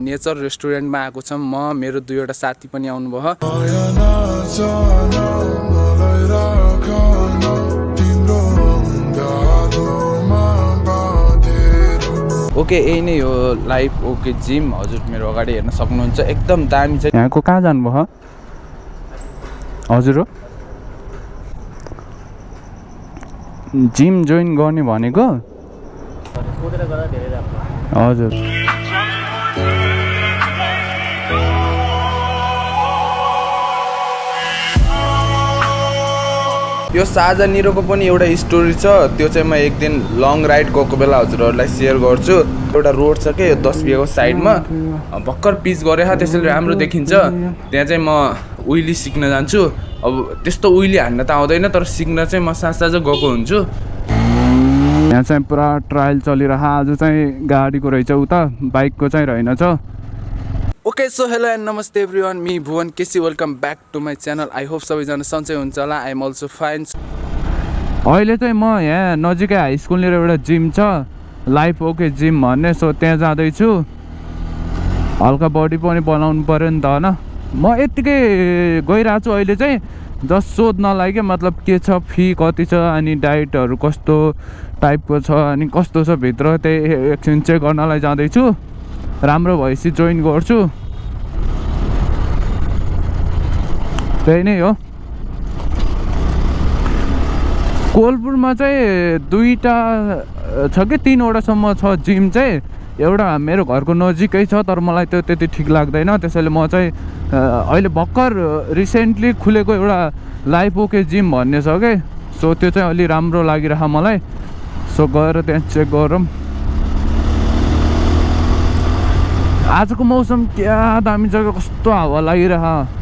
Nature रेस्टुरेन्टमा आएको छौँ म मेरो दुईवटा साथी पनि आउनुभयो। ओके यही नै हो लाइफ ओके जिम। हजुर मेरो अगाडि हेर्न सक्नुहुन्छ एकदम दामी छ। यहाँको कहाँ जानुभयो हजुर? हो जिम जोइन गर्ने भनेको हजुर। यो साझा निरोको पनि एउटा स्टोरी छ, त्यो चाहिँ म एक दिन लङ राइड गएको बेला हजुरहरूलाई सेयर गर्छु। एउटा रोड छ के 10 बिघाको साइडमा भर्खर पिच गरे त्यसैले राम्रो देखिन्छ। त्यहाँ चाहिँ म उइली सिक्न जान्छु। अब त्यस्तो उइली हान्न त आउँदैन तर सिक्न चाहिँ म साझा गएको हुन्छु। यहाँ चाहिँ पुरा ट्रायल चलिरह। आज चाहिँ गाडीको रहेछ, उता बाइकको चाहिँ रहेनछ। ओके सो हेलो एन्ड नमस्ते everyone, me Bhuwan KC, welcome back to my channel. I hope सबैजना सन्चै हुन्छ होला। I am also fine. अहिले चाहिँ म यहाँ नजिकै हाई स्कुलनिर एउटा जिम छ, लाइफ ओके जिम भन्ने। सो त्यहाँ जाँदैछु। हल्का बडी पनि बनाउनु पऱ्यो नि त होइन। म यत्तिकै गइरहेको छु अहिले चाहिँ, जस्ट सोध्नलाई के मतलब के छ, फी कति छ, अनि डाइटहरू कस्तो टाइपको छ, अनि कस्तो छ भित्र, त्यही एकछिन चेक गर्नलाई जाँदैछु। राम्रो भएपछि जोइन गर्छु। त्यही नै हो। कोहलपुरमा चाहिँ दुईवटा छ कि तीनवटासम्म छ जिम चाहिँ। एउटा मेरो घरको नजिकै छ तर मलाई त्यो त्यति ठिक लाग्दैन, त्यसैले म चाहिँ अहिले भर्खर रिसेन्टली खुलेको एउटा लाइफ ओके जिम भन्ने छ कि, सो त्यो चाहिँ अलि राम्रो लागिरह मलाई। सो गएर त्यहाँ चेक गरौँ। आजको मौसम क्या दामी छ, कस्तो हावा लागिरह।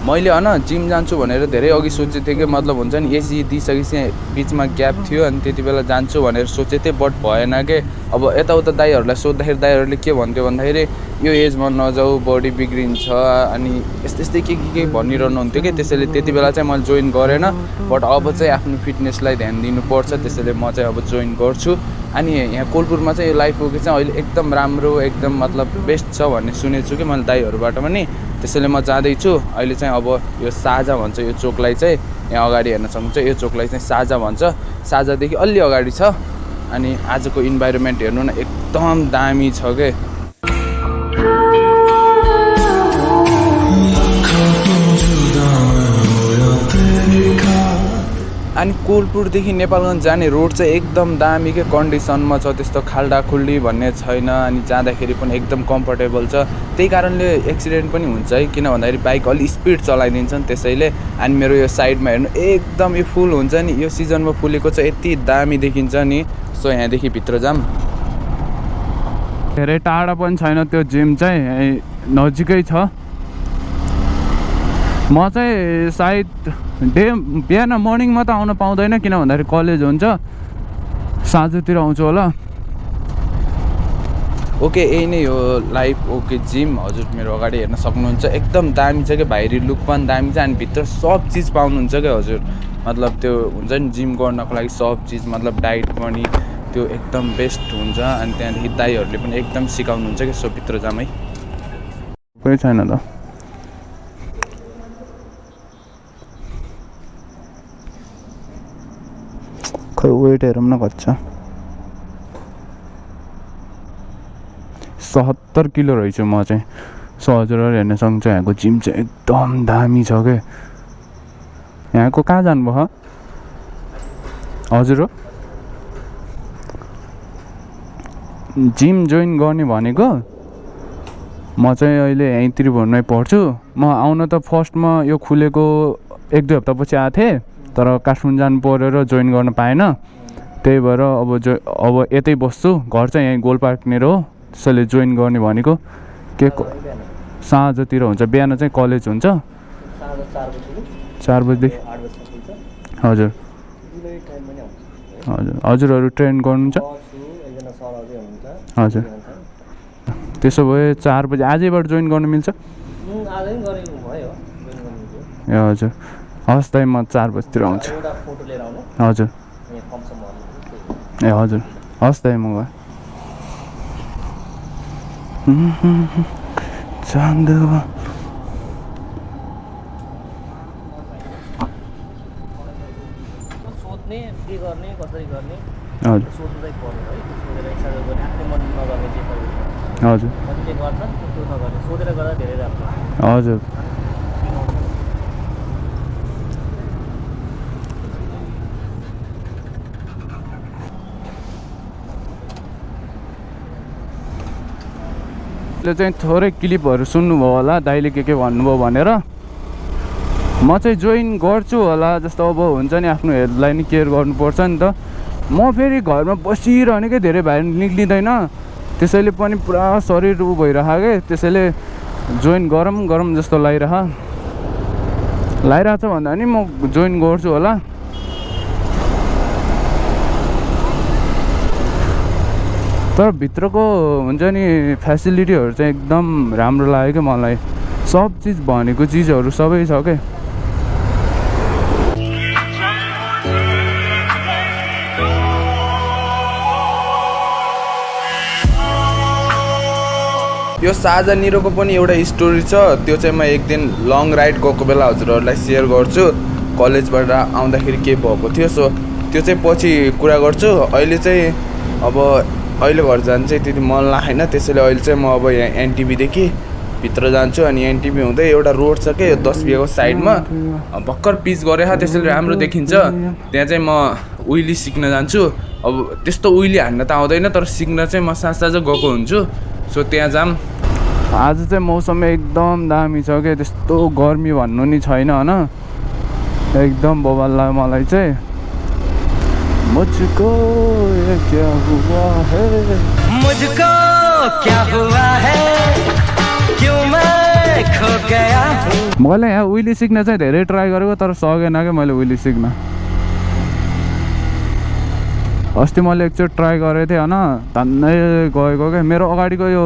मैले होइन जिम जान्छु भनेर धेरै अघि सोचेको थिएँ कि, मतलब हुन्छ नि एसी दिइसकेपछि बिचमा ग्याप थियो अनि त्यति बेला जान्छु भनेर सोचेको थिएँ, बट भएन के। अब यताउता दाइहरूलाई सोद्धाखेरि दाइहरूले के भन्थ्यो भन्दाखेरि यो एजमा नजाऊ, बडी बिग्रिन्छ, अनि यस्तै के भनिरहनु हुन्थ्यो कि। त्यसैले त्यति बेला चाहिँ मैले जोइन गरेन, बट अब चाहिँ आफ्नो फिटनेसलाई ध्यान दिनुपर्छ, त्यसैले म चाहिँ अब जोइन गर्छु। अनि यहाँ कोहलपुरमा चाहिँ यो लाइफ ओके चाहिँ अहिले एकदम राम्रो, एकदम मतलब बेस्ट छ भन्ने सुनेको छु कि मैले दाइहरूबाट पनि। त्यसैले म जाँदैछु अहिले चाहिँ। अब यो साझा भन्छ यो चोकलाई चाहिँ, यहाँ अगाडि हेर्न सक्नुहुन्छ यो चोकलाई चाहिँ साझा भन्छ। साझादेखि अलि अगाडि छ। अनि आजको इन्भाइरोमेन्ट हेर्नु न एकदम दामी छ के। अनि कोहलपुरदेखि नेपालगञ्ज जाने रोड चाहिँ एकदम दामीकै कन्डिसनमा छ, त्यस्तो खाल्डाखुल्डी भन्ने छैन। अनि जाँदाखेरि पनि एकदम कम्फर्टेबल छ। त्यही कारणले एक्सिडेन्ट पनि हुन्छ है, किन भन्दाखेरि बाइक अलि स्पिड चलाइदिन्छन् त्यसैले। अनि मेरो यो साइडमा हेर्नु एकदम यो फुल हुन्छ नि, यो सिजनमा फुलेको चाहिँ यति दामी देखिन्छ नि। सो यहाँदेखि भित्र जाऊँ। धेरै टाढा पनि छैन त्यो जिम चाहिँ, नजिकै छ। म चाहिँ सायद बिहान मर्निङमा त आउन पाउँदैन, किन भन्दाखेरि कलेज हुन्छ। साँझतिर आउँछु होला। ओके यही नै हो लाइफ ओके जिम। हजुर मेरो अगाडि हेर्न सक्नुहुन्छ एकदम दामी छ क्या, बाहिरी लुक पनि दामी छ। अनि भित्र सब चिज पाउनुहुन्छ क्या हजुर। मतलब त्यो हुन्छ नि जिम गर्नको लागि सब चिज, मतलब डाइट पनि त्यो एकदम बेस्ट हुन्छ। अनि त्यहाँदेखि दाइहरूले पनि एकदम सिकाउनुहुन्छ क्या। सो भित्र जाऊँ है। कोही छैन त। खै वेट हेरौँ न कति छ। 70 किलो रहेछु म चाहिँ। सो हजुरहरू हेर्न सक्नुहुन्छ यहाँको जिम चाहिँ एकदम दामी छ क्या। यहाँको कहाँ जानुभयो हजुर? हो जिम जोइन गर्ने भनेको म चाहिँ अहिले यहीँ त्रिभुवनमै पढ्छु। म आउन त फर्स्टमा यो खुलेको 1-2 हप्तापछि आएको थिएँ, तर काठमाडौँ जानु पऱ्यो र जोइन गर्न पाएन। त्यही भएर अब यतै बस्छु। घर चाहिँ यहीँ गोलपार्कनिर हो, त्यसैले जोइन गर्ने भनेको। के साँझतिर हुन्छ, बिहान चाहिँ कलेज हुन्छ 4 बजीदेखि। हजुर हजुर हजुरहरू ट्रेन गर्नुहुन्छ? हजुर त्यसो भए 4 बजी आजैबाट जोइन गर्नु मिल्छ? ए हजुर हस् त म 4 बजीतिर आउँछु। हजुर ए हजुर हस् त म चाँदवा सोध्ने के गर्ने कसरी गर्ने हजुर सोध्नु चाहिँ पर्यो है सोधेर इच्छा गर्ने आफूले मन नगर्ने जे पनि हजुर कतिले गर्छन् त्यो नगर्ने सोधेर गर्दा धेरै राम्रो हजुर चाहिँ थोरै क्लिपहरू सुन्नुभयो होला दाइले के भन्नुभयो भनेर म चाहिँ जोइन गर्छु होला जस्तो अब हुन्छ नि आफ्नो हेल्थलाई नि केयर गर्नुपर्छ नि त म फेरि घरमा बसिरहनेकै धेरै बाहिर निक्लिँदैन त्यसैले पनि पुरा शरीर उ भइरहेको के त्यसैले जोइन गरौँ जस्तो लागिरहेछ भन्दा नि म जोइन गर्छु होला तर भित्रको हुन्छ नि फेसिलिटीहरू चाहिँ एकदम राम्रो लाग्यो क्या मलाई सब चिज भनेको चिजहरू सबै छ के यो साझा निरोको पनि एउटा स्टोरी छ त्यो चाहिँ म एक दिन लङ राइड गएको बेला हजुरहरूलाई सेयर गर्छु कलेजबाट आउँदाखेरि के भएको थियो सो त्यो चाहिँ पछि कुरा गर्छु अहिले चाहिँ अब अहिले घर जानु चाहिँ त्यति मन लागेन त्यसैले अहिले चाहिँ म अब यहाँ एनटिभीदेखि भित्र जान्छु अनि एनटिभी हुँदै एउटा रोड छ के 10 बिघाको साइडमा भर्खर पिच गरेको त्यसेले राम्रो देखिन्छ त्यहाँ चाहिँ म उइली सिक्न जान्छु अब त्यस्तो उइली हान्न त आउँदैन तर सिक्न चाहिँ म साँझ गएको हुन्छु सो त्यहाँ जाम आज चाहिँ मौसम एकदम दामी छ क्या त्यस्तो गर्मी भन्नु नि छैन होइन एकदम बवाल लाग्यो मलाई चाहिँ मुझको ये क्या हुआ है मुझको क्या हुआ है क्यों मैं खो गया मैले यहाँ उइली सिक्न चाहिँ धेरै ट्राई गरेको तर सकेन क्या मैले उइली सिक्न अस्ति मैले एकचोटि ट्राई गरेको थिएँ होइन धन्नै गएको क्या मेरो अगाडिको यो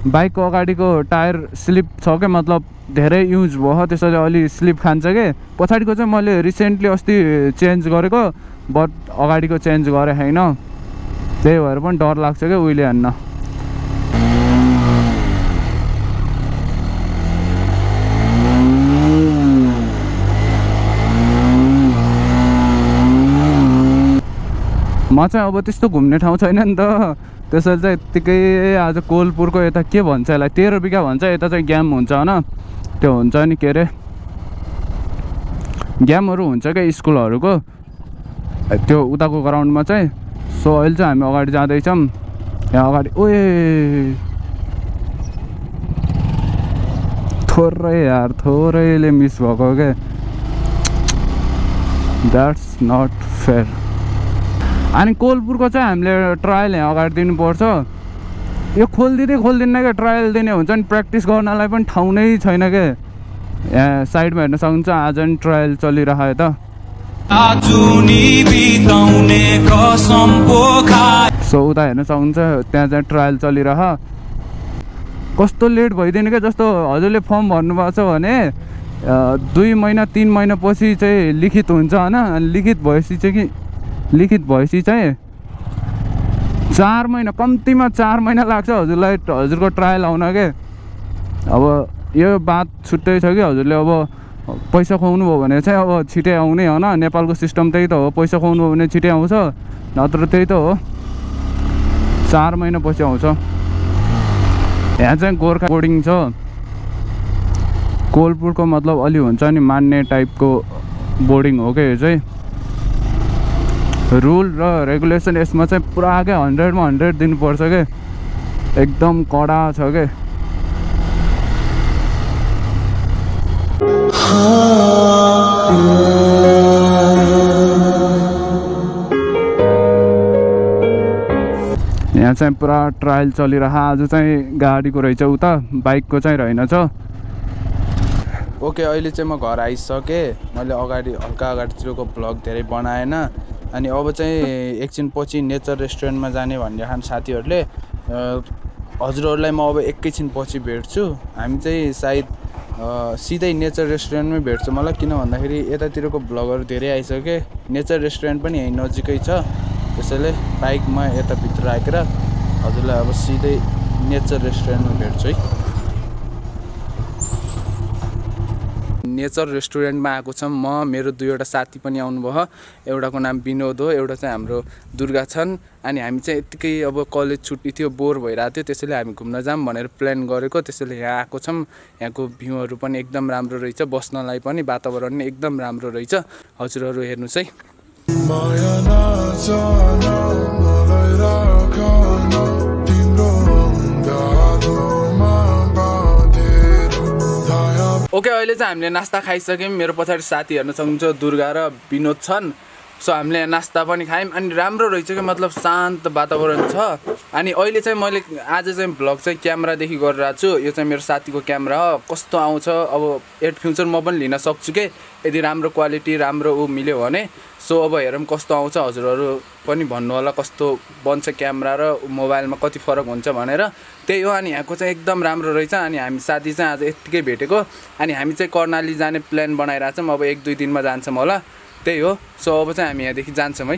बाइकको अगाडिको टायर स्लिप छ क्या मतलब धेरै युज भयो त्यसैले अलि स्लिप खान्छ के पछाडिको चाहिँ मैले रिसेन्टली अस्ति चेन्ज गरेको बट अगाडिको चेन्ज गरेँ होइन त्यही भएर पनि डर लाग्छ क्या उहिले हान्न म चाहिँ अब त्यस्तो घुम्ने ठाउँ छैन नि त त्यसैले चाहिँ यत्तिकै आज कोहलपुरको यता के भन्छ यसलाई 13 बिघा भन्छ यता चाहिँ ग्याम हुन्छ होइन त्यो हुन्छ नि के अरे ग्यामहरू हुन्छ क्या स्कुलहरूको त्यो उताको ग्राउन्डमा चाहिँ सो अहिले चाहिँ हामी अगाडि जाँदैछौँ यहाँ अगाडि ओए थोरैले मिस भएको क्या द्याट्स नट फेयर अनि कोहलपुरको चाहिँ हामीले ट्रायल यहाँ अगाडि दिनुपर्छ यो खोलिदिन्न क्या ट्रायल दिने हुन्छ नि प्र्याक्टिस गर्नलाई पनि ठाउँ नै छैन क्या यहाँ साइडमा हेर्न सक्नुहुन्छ आज नि ट्रायल चलिरहेको यता सो उता हेर्न सक्नुहुन्छ त्यहाँ चाहिँ ट्रायल चलिरह कस्तो लेट भइदिने क्या जस्तो हजुरले फर्म भर्नुभएको छ भने 2 महिना 3 महिना पछि चाहिँ लिखित हुन्छ होइन लिखित भएपछि चाहिँ 4 महिना कम्तीमा 4 महिना लाग्छ हजुरको ट्रायल आउन के अब यो बात छुट्टै छ कि हजुरले अब पैसा खुवाउनु भयो भने चाहिँ अब छिटै आउने होइन नेपालको सिस्टम त्यही त हो पैसा खुवाउनु भयो भने छिटै आउँछ नत्र त्यही त हो 4 महिना पछि आउँछ यहाँ चाहिँ गोर्खा बोर्डिङ छ कोहलपुरको मतलब अलि हुन्छ नि मान्ने टाइपको बोर्डिङ हो क्या यो चाहिँ रुल र रेगुलेसन यसमा चाहिँ पुरा क्या 100 मा 100 दिनुपर्छ क्या एकदम कडा छ क्या यहाँ चाहिँ पुरा ट्रायल चलिरह आज चाहिँ गाडीको रहेछ उता बाइकको चाहिँ रहेनछ ओके अहिले चाहिँ म घर आइसकेँ मैले अगाडि हल्का अगाडितिरको ब्लग धेरै बनाएन अनि अब चाहिँ एकछिन पछि नेचर रेस्टुरेन्टमा जाने भनिरहेको साथीहरूले हजुरहरूलाई म अब एकैछिन पछि भेट्छु हामी चाहिँ सायद सिधै नेचर रेस्टुरेन्टमै भेट्छु मलाई किन भन्दाखेरि यतातिरको ब्लगहरू धेरै आइसके नेचर रेस्टुरेन्ट पनि यहीँ नजिकै छ त्यसैले बाइकमा यता भित्र राखेर हजुरलाई अब सिधै नेचर रेस्टुरेन्टमा भेट्छु है। नेचर रेस्टुरेन्टमा आएको छौँ म, मेरो दुईवटा साथी पनि आउनुभयो। एउटाको नाम विनोद हो, एउटा चाहिँ हाम्रो दुर्गा छन्। अनि हामी चाहिँ यत्तिकै अब कलेज छुट्टी थियो, बोर भइरहेको थियो, त्यसैले हामी घुम्न जाऊँ भनेर प्लान गरेको। त्यसैले यहाँ आएको छौँ। यहाँको भ्यूहरू पनि एकदम राम्रो रहेछ, बस्नलाई पनि वातावरण पनि एकदम राम्रो रहेछ। हजुरहरू हेर्नुहोस् है। ओके, अहिले चाहिँ हामीले नास्ता खाइसक्यौँ। मेरो पछाडि साथी हेर्न सक्नुहुन्छ, दुर्गा र विनोद छन्। सो हामीले नास्ता पनि खायौँ अनि राम्रो रहेछ कि मतलब शान्त वातावरण छ। अनि अहिले चाहिँ मैले आज चाहिँ भ्लग चाहिँ क्यामेरादेखि गरिरहेको छु। यो चाहिँ मेरो साथीको क्यामेरा हो। कस्तो आउँछ अब एड फ्युचर म पनि लिन सक्छु के, यदि राम्रो क्वालिटी राम्रो मिल्यो भने। सो अब हेरौँ कस्तो आउँछ, हजुरहरू पनि भन्नु होला कस्तो बन्छ क्यामेरा र मोबाइलमा कति फरक हुन्छ भनेर। त्यही हो। अनि यहाँको चाहिँ एकदम राम्रो रहेछ। अनि हामी साथी चाहिँ आज यत्तिकै भेटेको। अनि हामी चाहिँ कर्णाली जाने प्लान बनाइरहेको छौँ। अब 1-2 दिनमा जान्छौँ होला, त्यही हो। सो अब चाहिँ हामी यहाँदेखि जान्छौँ है।